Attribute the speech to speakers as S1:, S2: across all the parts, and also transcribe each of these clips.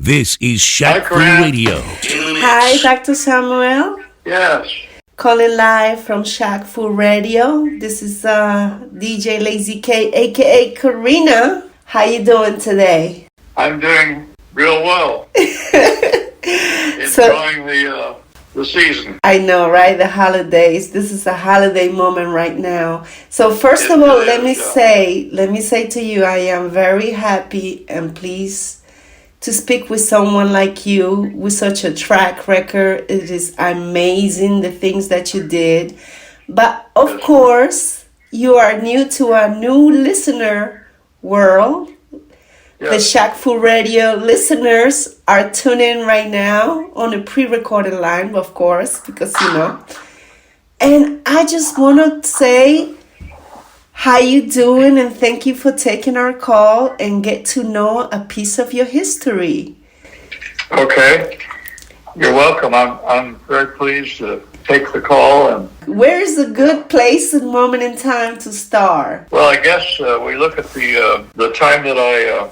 S1: This is
S2: Hi,
S1: Shaq
S2: Karina.
S1: Radio.
S3: Hi, Dr. Samuel.
S2: Yes,
S3: Calling live from Shaq Food Radio. This is DJ Lazy K, aka Karina. How you doing today?
S2: I'm doing real well. Enjoying the season.
S3: I know, right? The holidays. This is a holiday moment right now. So first
S2: It
S3: of all,
S2: is,
S3: let me
S2: yeah.
S3: say to you, I am very happy and pleased to speak with someone like you with such a track record. It is amazing the things that you did. But of
S2: Yes.
S3: course, you are new to a new listener world. The
S2: Yes.
S3: Shaq Food Radio listeners are tuning right now on a pre-recorded line, of course, because you know. And I just want to say how you doing and thank you for taking our call and get to know a piece of your history.
S2: Okay. You're welcome. I'm very pleased to take the call. And
S3: Where is a good place and moment in time to start?
S2: well, I guess we look at the time that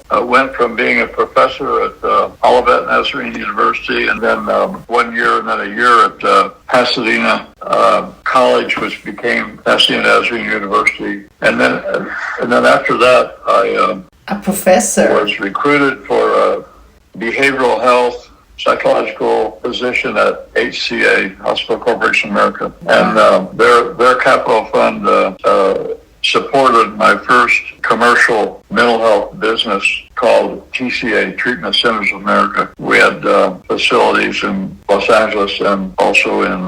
S2: I went from being a professor at Olivet Nazarene University, and then 1 year and then a year at Pasadena College, which became Pasadena Nazarene University, and then after that I
S3: A professor.
S2: was recruited for behavioral health psychological position at HCA, Hospital Corporation America. And their capital fund supported my first commercial mental health business called TCA, Treatment Centers of America. We had facilities in Los Angeles and also in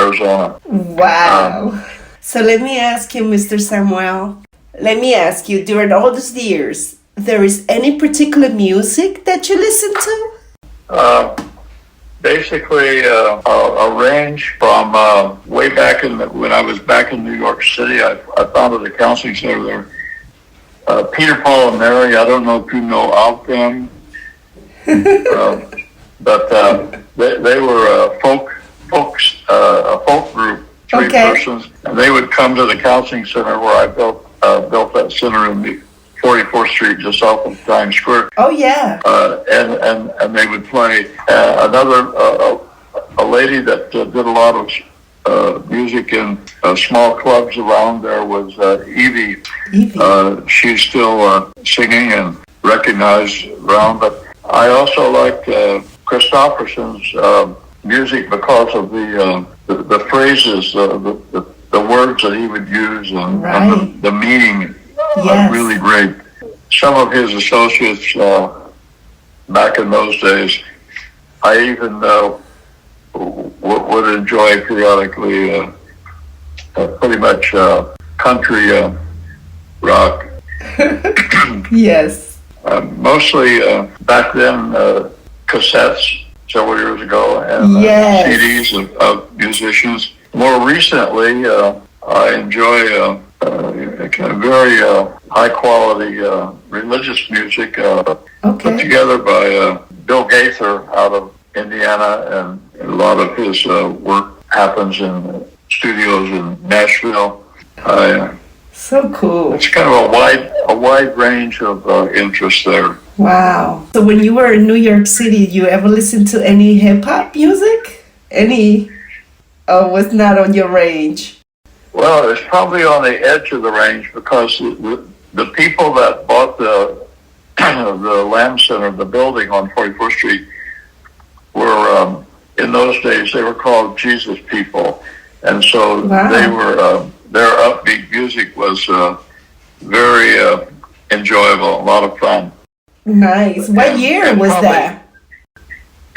S2: Arizona.
S3: Wow. So let me ask you, Mr. Samuel, let me ask you, during all these years, there is any particular music that you listen to?
S2: Basically, a range from way back when I was back in New York City. I founded a counseling center there. Peter, Paul, and Mary. I don't know if you know of them, but they were a folk group, three
S3: Okay.
S2: persons, and they would come to the counseling center where I built that center in the 44th Street, just off of Times Square.
S3: Oh, yeah.
S2: And they would play. A lady that did a lot of music in small clubs around there was Evie.
S3: Evie.
S2: She's still singing and recognized around. But I also liked Christopherson's music because of the phrases, the words that he would use, and
S3: Right.
S2: the meaning.
S3: Yes.
S2: Really great. Some of his associates back in those days, I even would enjoy periodically pretty much country rock.
S3: Yes.
S2: Mostly back then cassettes several years ago, and
S3: Yes.
S2: CDs of musicians. More recently, I enjoy very high quality religious music put together by Bill Gaither out of Indiana, and a lot of his work happens in studios in Nashville.
S3: So cool.
S2: It's kind of a wide range of interests there.
S3: Wow. So when you were in New York City, you ever listen to any hip hop music? Any? Or was not on your range?
S2: Well, it's probably on the edge of the range because the people that bought the Lamb Center, the building on 44th Street, were in those days they were called Jesus people, and so
S3: Wow.
S2: they were their upbeat music was very enjoyable, a lot of fun.
S3: Nice. What year
S2: And
S3: was
S2: probably-
S3: that?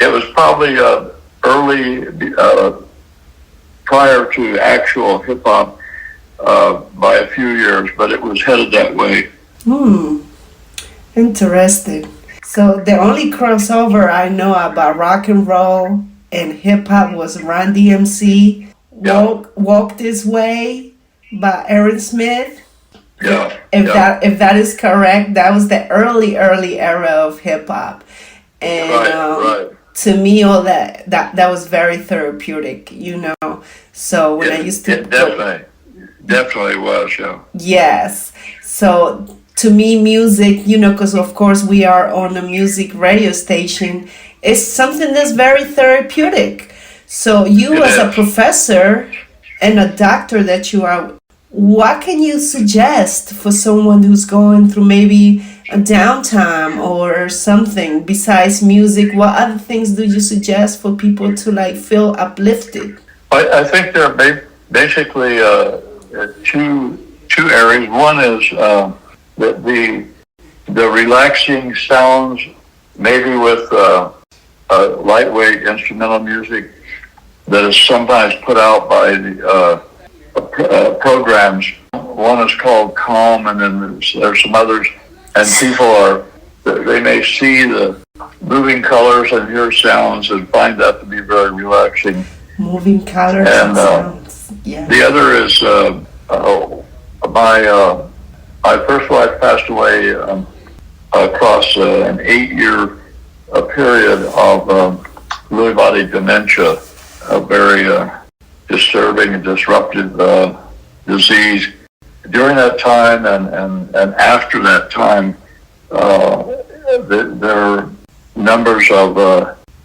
S2: It was probably early. Prior to actual hip hop by a few years, but it was headed that way.
S3: Interesting. So the only crossover I know about rock and roll and hip hop was Run DMC,
S2: Yeah.
S3: Walk This Way by Aaron Smith.
S2: Yeah.
S3: If that is correct, that was the early era of hip hop. And
S2: Right.
S3: to me, all that was very therapeutic, you know. So when I used to
S2: It definitely was, yeah.
S3: yes. So to me, music, because of course we are on a music radio station, is something that's very therapeutic. So you,
S2: It
S3: as a
S2: is.
S3: professor and a doctor that you are, what can you suggest for someone who's going through maybe a downtime or something besides music? What other things do you suggest for people to like feel uplifted?
S2: I think there are basically two areas. One is the relaxing sounds, maybe with lightweight instrumental music that is sometimes put out by the programs. One is called Calm, and then there's some others. And people they may see the moving colors and hear sounds and find that to be very relaxing.
S3: Moving colors and sounds. Yeah.
S2: The other is my first wife passed away across an 8-year period of Lewy body dementia, a very disturbing and disruptive disease. During that time and after that time, there are numbers of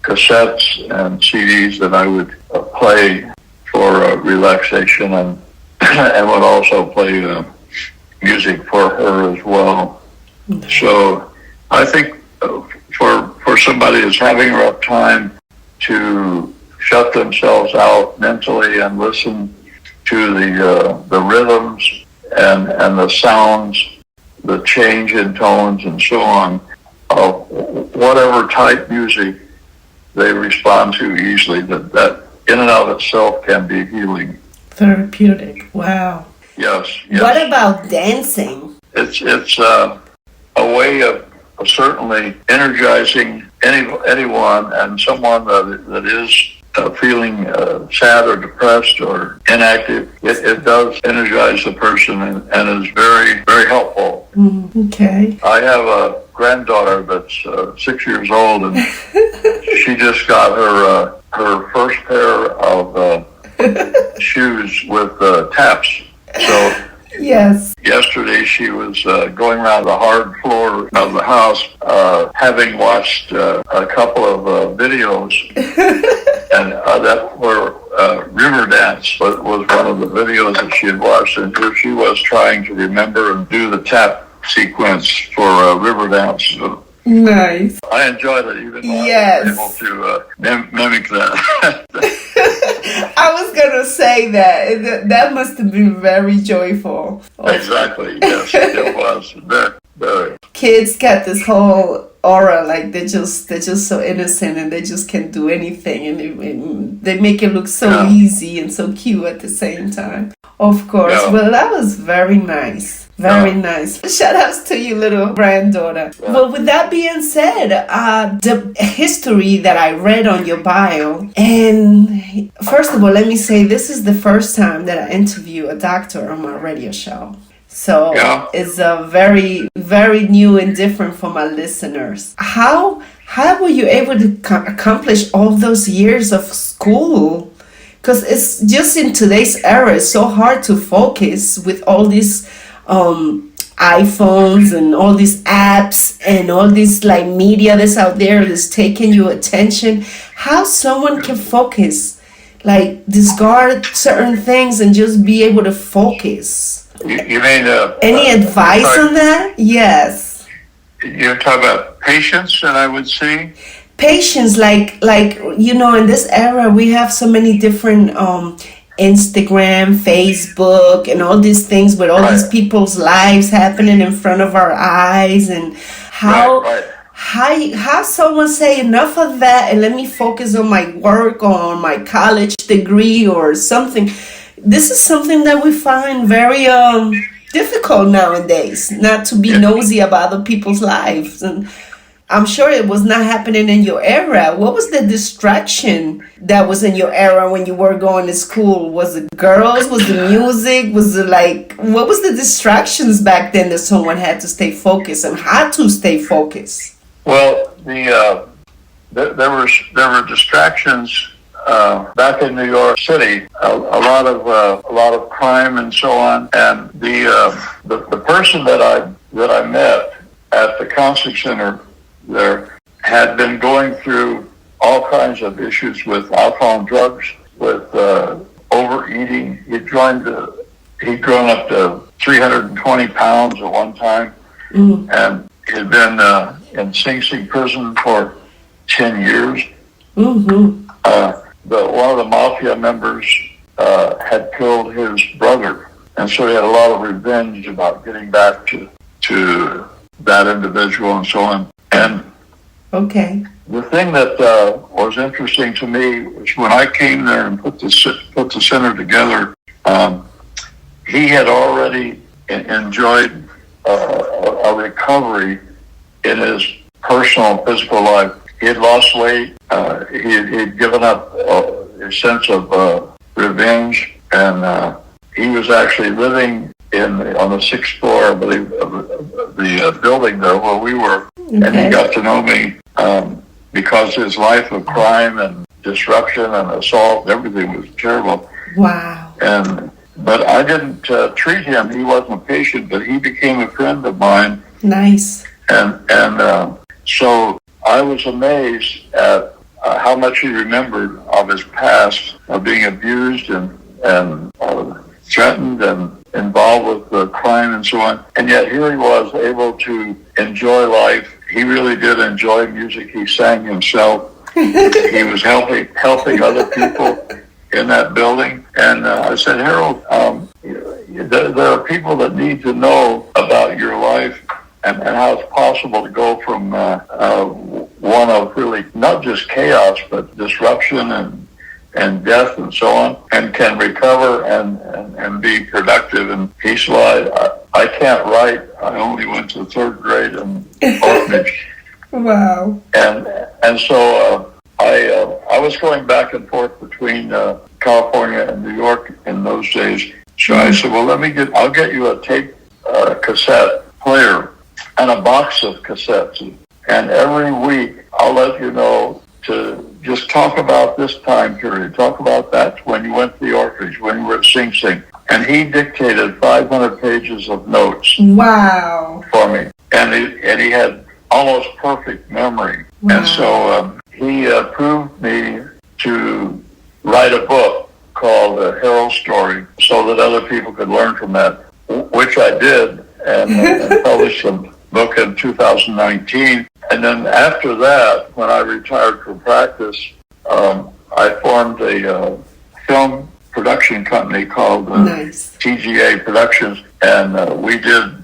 S2: cassettes and CDs that I would play for relaxation and would also play music for her as well. So I think for somebody that's having a rough time to shut themselves out mentally and listen to the rhythms and the sounds, the change in tones and so on, of whatever type music they respond to easily, that in and of itself can be healing.
S3: Therapeutic. Wow.
S2: Yes.
S3: What about dancing?
S2: It's a way of certainly energizing anyone, and someone that is feeling sad or depressed or inactive. It does energize the person and is very, very helpful.
S3: Okay.
S2: I have a granddaughter that's 6 years old, and she just got her first pair of shoes with taps. So
S3: yes.
S2: yesterday she was going around the hard floor of the house, having watched a couple of videos, and that were river dance was one of the videos that she had watched, and here she was trying to remember and do the tap sequence for river dance. So
S3: nice.
S2: I enjoyed it, even though
S3: yes.
S2: I was able to mimic that.
S3: I was gonna say that must have been very joyful.
S2: Exactly. Yes, it was very.
S3: Kids got this whole aura, like they're just so innocent and they just can do anything, and they make it look so easy and so cute at the same time. Of course. Yeah. Well, that was very nice. Very nice. Shout outs to you, little granddaughter. Yeah. Well, with that being said, the history that I read on your bio, and first of all, let me say this is the first time that I interview a doctor on my radio show. So it's a very, very new and different for my listeners. How were you able to accomplish all those years of school? Because it's just in today's era, it's so hard to focus with all these iPhones and all these apps and all this like media that's out there that's taking your attention. How someone can focus, like discard certain things and just be able to focus.
S2: You mean
S3: any advice on that? Yes.
S2: You're talking about patience, and I would say
S3: patience, like in this era we have so many different Instagram, Facebook, and all these things with all these people's lives happening in front of our eyes, and how someone say enough of that and let me focus on my work or on my college degree or something. This is something that we find very difficult nowadays, not to be nosy about other people's lives. And I'm sure it was not happening in your era. What was the distraction that was in your era when you were going to school? Was it girls? Was it music? Was it what was the distractions back then that someone had to stay focused and had to stay focused?
S2: Well, there were distractions back in New York City. A lot of crime and so on. And the person that that I met at the counseling center there had been going through all kinds of issues with alcohol and drugs, with overeating. He'd grown up to 320 pounds at one time, and he'd been in Sing Sing prison for 10 years. One of the mafia members had killed his brother, and so he had a lot of revenge about getting back to that individual and so on. And the thing that was interesting to me was when I came there and put the center together, he had already enjoyed a recovery in his personal and physical life. He had lost weight. He had given up a sense of revenge, and he was actually living on the sixth floor, I believe, of the building there where we were. And he got to know me because his life of crime and disruption and assault, everything was terrible.
S3: Wow.
S2: But I didn't treat him. He wasn't a patient, but he became a friend of mine.
S3: Nice.
S2: And so I was amazed at how much he remembered of his past, of being abused and threatened and involved with the crime and so on. And yet here he was able to enjoy life. He really did enjoy music. He sang himself. He was helping other people in that building. And I said, Harold, there are people that need to know about your life and how it's possible to go from one of really not just chaos, but disruption and death and so on, and can recover and be productive. And he said, I can't write. I only went to third grade in orphanage.
S3: Wow.
S2: And so I was going back and forth between California and New York in those days. So I said, well, I'll get you a tape cassette player and a box of cassettes. And every week I'll let you know to just talk about this time period. Talk about that when you went to the orphanage, when you were at Sing Sing. And he dictated 500 pages of notes.
S3: Wow.
S2: For me. And he had almost perfect memory. Wow. And so he approved me to write a book called Harold's Story so that other people could learn from that, which I did, and published a book in 2019. And then after that, when I retired from practice, I formed a film production company called TGA Productions, and we did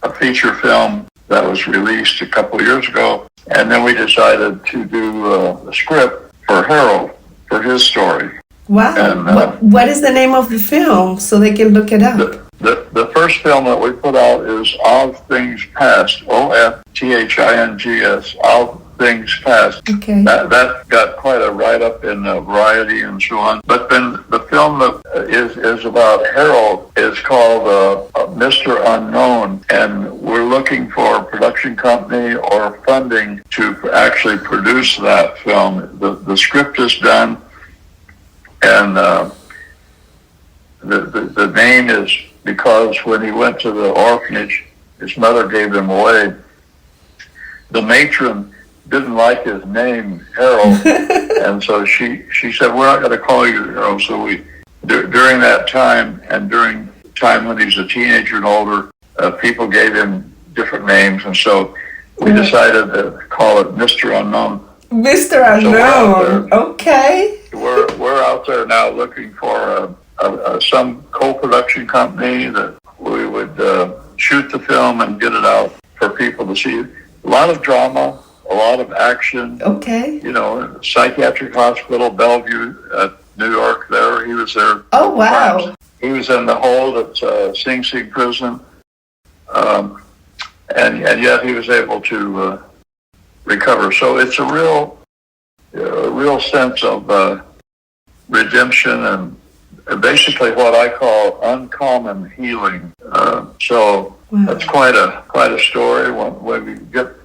S2: a feature film that was released a couple of years ago, and then we decided to do a script for Harold, for his story.
S3: Wow. And, what is the name of the film so they can look it up?
S2: The first film that we put out is Of Things Past, OFTHINGS, Of Things Past.
S3: Okay.
S2: That got quite a write-up in Variety and so on. But then the film that is about Harold is called Mr. Unknown, and we're looking for a production company or funding to actually produce that film. The script is done, and the name is because when he went to the orphanage, his mother gave him away. The matron didn't like his name, Harold, and so she said, we're not going to call you Harold. So during that time, and during time when he's a teenager and older, people gave him different names, and so we decided to call it Mr. Unknown.
S3: Mr. Unknown, okay.
S2: We're out there now looking for some co-production company that we would shoot the film and get it out for people to see. A lot of drama, a lot of action.
S3: Okay.
S2: You know, psychiatric hospital, Bellevue, New York. There, he was there.
S3: Oh wow!
S2: He was in the hold at Sing Sing prison, and yet he was able to recover. So it's a real sense of redemption and basically what I call uncommon healing. So that's quite a story. When we get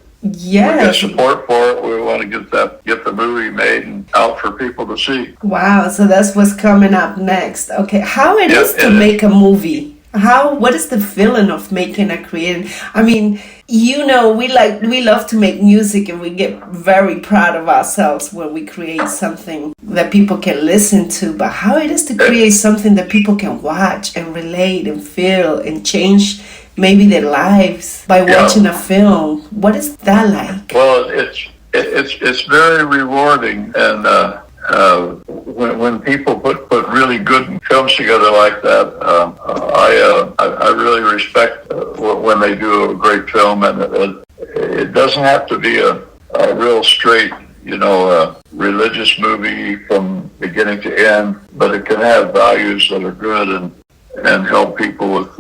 S2: support for it, we want to get the movie made and out for people to see.
S3: Wow! So that's what's coming up next. Okay, how it is to make a movie What is the feeling of making a creative? I mean, we love to make music and we get very proud of ourselves when we create something that people can listen to. But how it is to create something that people can watch and relate and feel and change maybe their lives by watching a film. What is that like?
S2: Well, it's very rewarding, and when people put really good films together like that, I really respect when they do a great film, and it doesn't have to be a real straight, religious movie from beginning to end, but it can have values that are good and help people with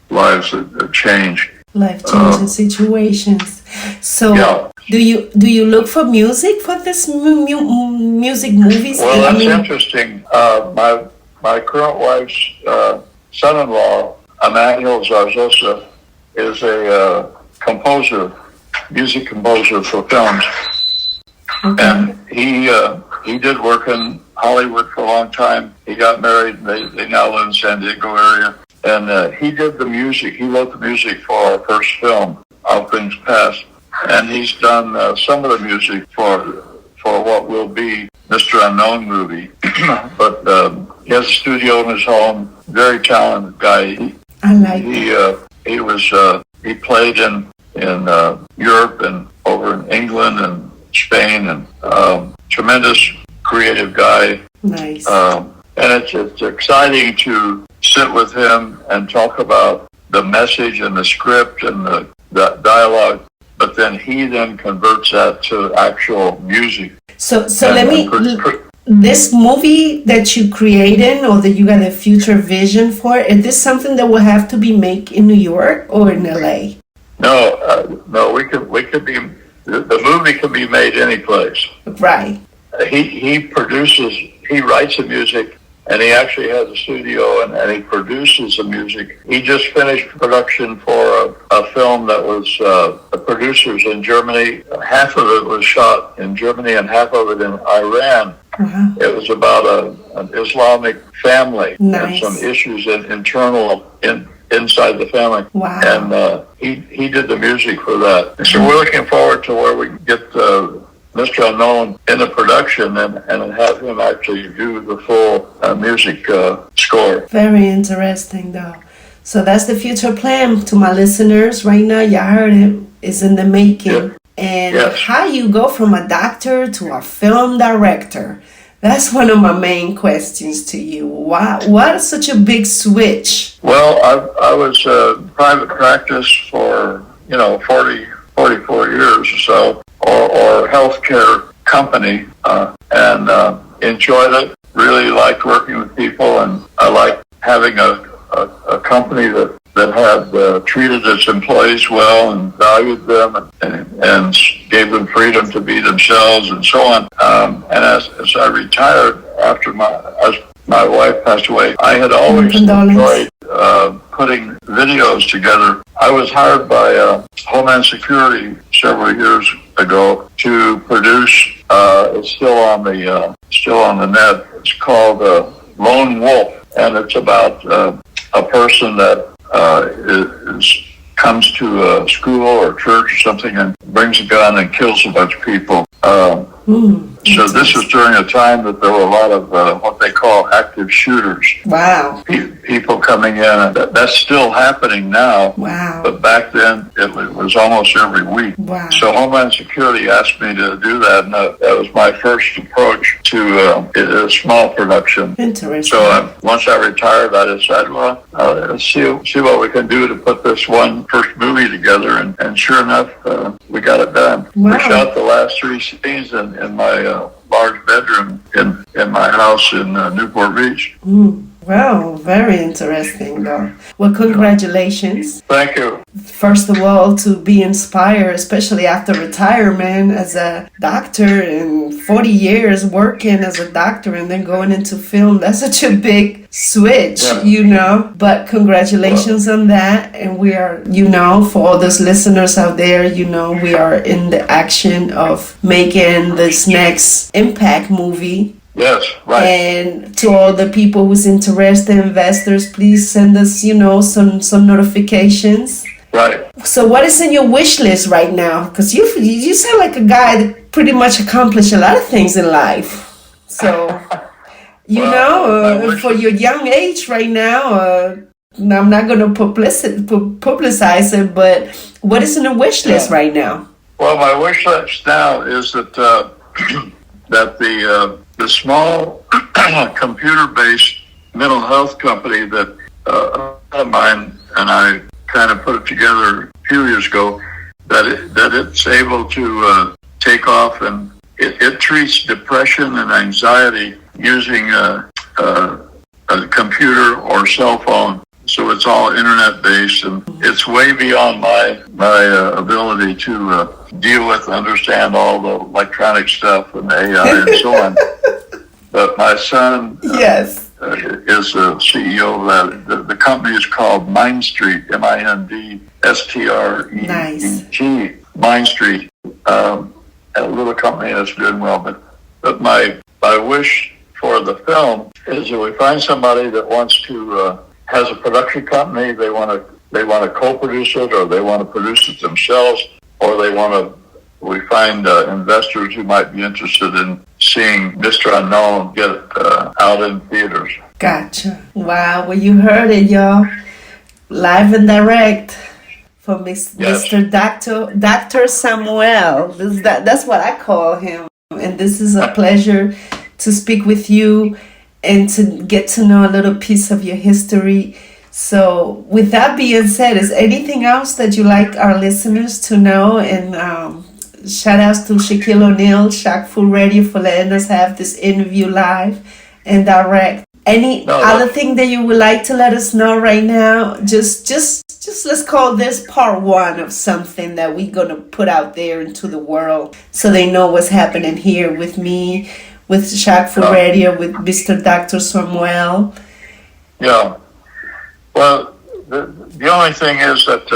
S2: lives that change.
S3: Life-changing situations. So, do you look for music for this music movies?
S2: Well, that's interesting. My current wife's son-in-law, Emmanuel Zarzosa, is a music composer for films. Okay. And he did work in Hollywood for a long time. He got married. They now live in San Diego area. And he did the music. He wrote the music for our first film, How Things Pass. And he's done some of the music for what will be Mr. Unknown movie. But he has a studio in his home. Very talented guy.
S3: I like that.
S2: He played in Europe and over in England and Spain, and tremendous creative guy.
S3: Nice.
S2: And it's exciting to sit with him and talk about the message and the script and the dialogue, but then he then converts that to actual music.
S3: So this movie that you created or that you got a future vision for, is this something that will have to be made in New York or in LA?
S2: No, we could be, the movie can be made any place.
S3: Right.
S2: He writes the music, and he actually has a studio, and he produces the music. He just finished production for a film that was the producers in Germany. Half of it was shot in Germany and half of it in Iran. Uh-huh. It was about an Islamic family.
S3: Nice.
S2: And some issues inside the family.
S3: Wow.
S2: And he did the music for that. So we're looking forward to where we can get Mr. Unknown in the production and have him actually do the full music score.
S3: Very interesting, though. So that's the future plan to my listeners. Right now, you heard it, is in the making.
S2: Yep.
S3: And
S2: yes.
S3: How you go from a doctor to a film director? That's one of my main questions to you. What is such a big switch?
S2: Well, I was private practice for 44 years or so, or healthcare company, and enjoyed it. Really liked working with people, and I liked having a company that had treated its employees well and valued them and gave them freedom to be themselves and so on. And as I retired after my wife passed away, I had always enjoyed putting videos together. I was hired by Homeland Security several years ago to produce. It's still on the net. It's called Lone Wolf, and it's about a person that comes to a school or church or something and brings a gun and kills a bunch of people. So this was during a time that there were a lot of what they call active shooters.
S3: Wow.
S2: People coming in, and that's still happening now.
S3: Wow.
S2: But back then, it was almost every week.
S3: Wow.
S2: So Homeland Security asked me to do that, and that was my first approach to a small production.
S3: Interesting.
S2: So once I retired, I decided, well, let's see what we can do to put this first movie together, and sure enough, we got it done.
S3: Wow.
S2: We shot the last 3 scenes in my large bedroom in my house in Newport Beach.
S3: Wow, very interesting though. Well, congratulations.
S2: Thank you.
S3: First of all, to be inspired, especially after retirement as a doctor and 40 years working as a doctor and then going into film, that's such a big switch, But congratulations on that. And we are, for all those listeners out there, we are in the action of making this next impact movie
S2: Yes, right.
S3: And to all the people who's interested, investors, please send us, some notifications.
S2: Right.
S3: So what is in your wish list right now? Because you sound like a guy that pretty much accomplished a lot of things in life. So, for your young age right now, I'm not going to publicize it, but what is in the wish list right now?
S2: Well, my wish list now is that that the small computer-based mental health company that a friend of mine and I kind of put it together a few years ago, that it's able to take off, and it treats depression and anxiety using a computer or cell phone. So it's all internet based, and it's way beyond my ability to deal with, understand all the electronic stuff and AI and so on. But my son
S3: Yes.
S2: is the CEO of that. The company is called Mind Street, MINDSTREET.
S3: Nice.
S2: Mind Street, a little company that's doing well. But my wish for the film is that we find somebody that wants to has a production company. They want to co-produce it, or they want to produce it themselves, or we find investors who might be interested in seeing Mr. Unknown get out in theaters.
S3: Gotcha. Wow. Well, you heard it, y'all. Live and direct from Mr. Dr. Samuel. That's what I call him. And this is a pleasure to speak with you and to get to know a little piece of your history. So with that being said, is anything else that you like our listeners to know? And shout outs to Shaquille O'Neal, Shaq Full Radio, for letting us have this interview live and direct. Any other thing that you would like to let us know right now? Just let's call this part one of something that we're going to put out there into the world so they know what's happening here with me, with Shaq Full Radio, with Mr. Dr. Samuel.
S2: Yeah. Well, the only thing is that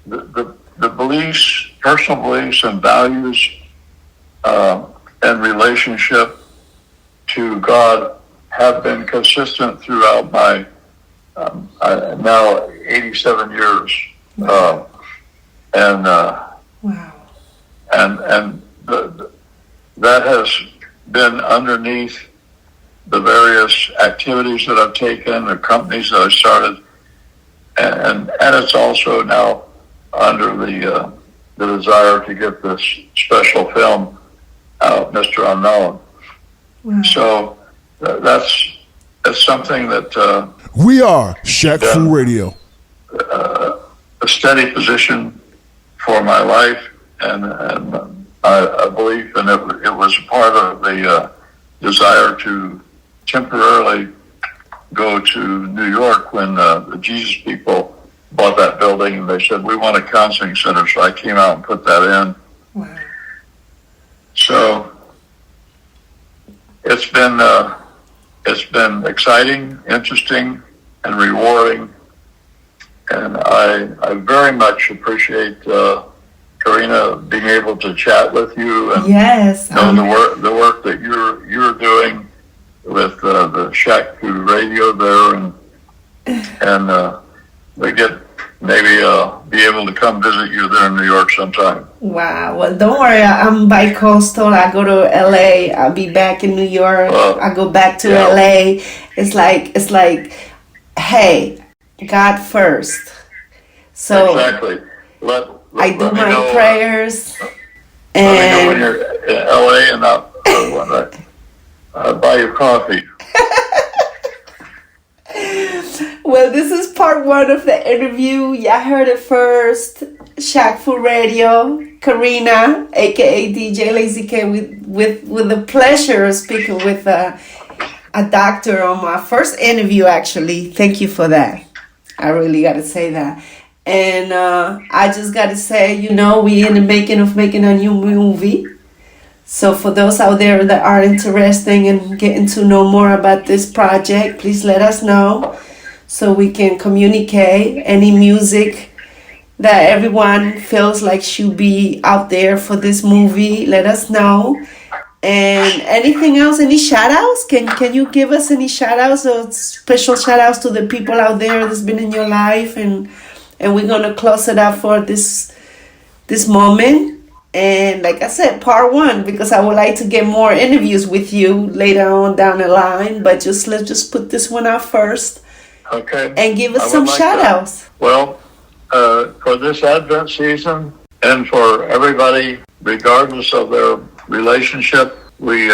S2: the beliefs, personal beliefs and values and relationship to God have been consistent throughout my now 87 years.
S3: Wow.
S2: And that has been underneath the various activities that I've taken, the companies that I started, and it's also now under the desire to get this special film out, Mr. Unknown.
S3: Wow.
S2: So that's something that
S1: we are Shaq Full Radio,
S2: a steady position for my life, and I believe, and it was part of the desire to temporarily go to New York when the Jesus people bought that building, and they said, we want a counseling center. So I came out and put that in.
S3: Wow.
S2: So it's been exciting, interesting, and rewarding. And I very much appreciate Karina being able to chat with you and the work that you're doing with the Shaq Food Radio there, and we get maybe be able to come visit you there in New York sometime.
S3: Wow. Well, don't worry. I'm bi-coastal. I go to LA. I'll be back in New York. I go back to LA. It's like, hey, God first. So
S2: exactly.
S3: I do my prayers.
S2: Let me know when you're in LA, and I'll buy you coffee.
S3: Well, this is part one of the interview. Y'all heard it first. Shaq Full Radio, Karina, aka DJ Lazy K, with the pleasure of speaking with a doctor on my first interview. Actually, thank you for that. I really got to say that. And I just got to say, we in the making of making a new movie. So for those out there that are interested in getting to know more about this project, please let us know so we can communicate. Any music that everyone feels like should be out there for this movie, let us know. And anything else, any shout outs? Can you give us any shout outs or special shout outs to the people out there that's been in your life? And we're gonna close it up for this moment. And like I said, part one, because I would like to get more interviews with you later on down the line. But let's just put this one out first.
S2: Okay.
S3: And give us some shout outs.
S2: Well, for this Advent season and for everybody, regardless of their relationship, we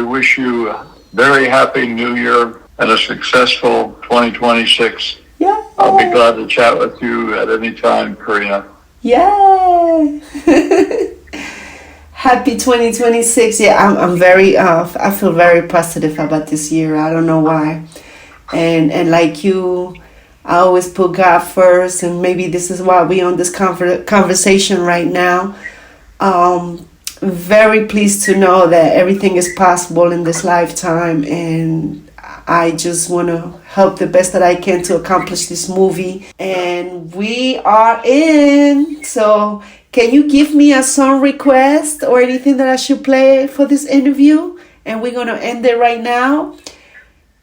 S2: wish you a very happy New Year and a successful 2026.
S3: Yeah.
S2: I'll be glad to chat with you at any time, Karina.
S3: Yeah. Happy 2026. Yeah, I'm very I feel very positive about this year. I don't know why. And like you, I always put God first, and maybe this is why we on this conversation right now. Very pleased to know that everything is possible in this lifetime, and I just want to help the best that I can to accomplish this movie. And we are in. So can you give me a song request or anything that I should play for this interview? And we're going to end it right now.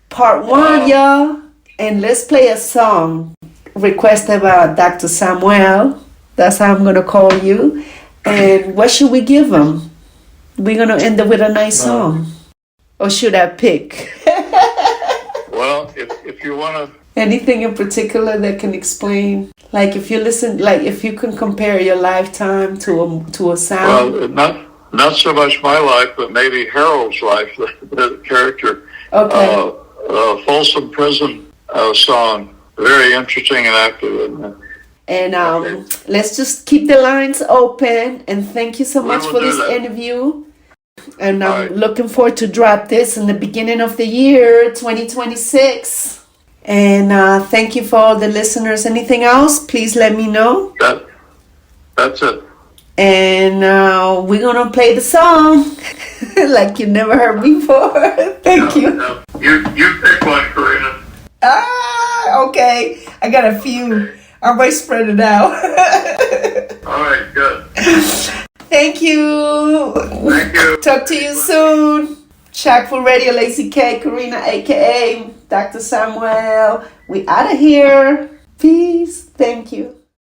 S3: Part one, y'all. And let's play a song requested by Dr. Samuel. That's how I'm going to call you. And what should we give him? We're going to end it with a nice song. Or should I pick?
S2: Well, if you want to...
S3: Anything in particular that can explain? Like if you listen, like if you can compare your lifetime to a sound?
S2: Well, not so much my life, but maybe Harold's life, the character.
S3: Okay.
S2: Folsom Prison song. Very interesting and active, isn't it?
S3: And let's just keep the lines open. And thank you so much for this interview. And I'm looking forward to drop this in the beginning of the year, 2026. And thank you for all the listeners. Anything else? Please let me know.
S2: That's it.
S3: And we're going to play the song like you never heard before. Thank you.
S2: No. You pick one, Karina.
S3: Okay. I got a few. I might spread it out.
S2: All right, good.
S3: Thank you.
S2: Thank you.
S3: Talk to you soon. Shaq for Radio Lazy K, Karina, a.k.a. Dr. Samuel. We out of here. Peace. Thank you.